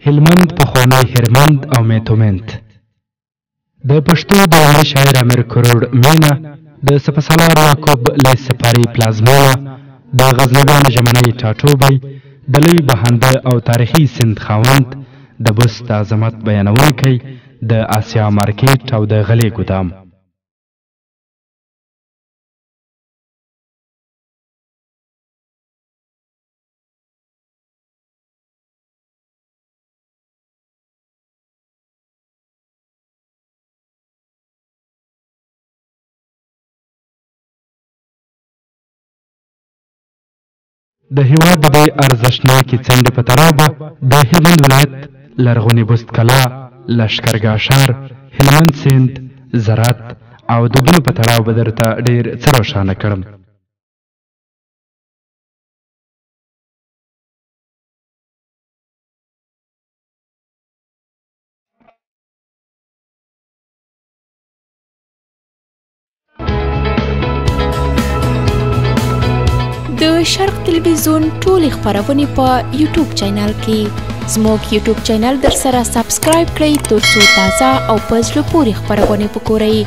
هلمند پخوانی هرمند او میتومنت. د پښتو د لومړي شاعر امیر کروړ مینه د سپهسالار یعقوب لیث سپاري پلازمېنه د غزنویانو ژمنی ټاټوبی د لوی بهانده او تاریخي سیند خاوند د بست د عظمت بیانونکی د آسیا مارکیټ او د غلې ګودام. د هېواد د دې ارزښتناکې څنډې په تړاو به د هلمند ولایت لرغوني بست کلا، لښکرګاه ښار، هلمند سیند، زراعت او دودونو په تړاو به درته ډېر څه روښانه کړم. د شرق تلویزیون ټولې خپرونې په یوټیوب چینل کې زموږ یوټیوب چینل در سره سبسکرایب کړئ ترڅو تازه او په زړه پورې خپرونې وګورئ.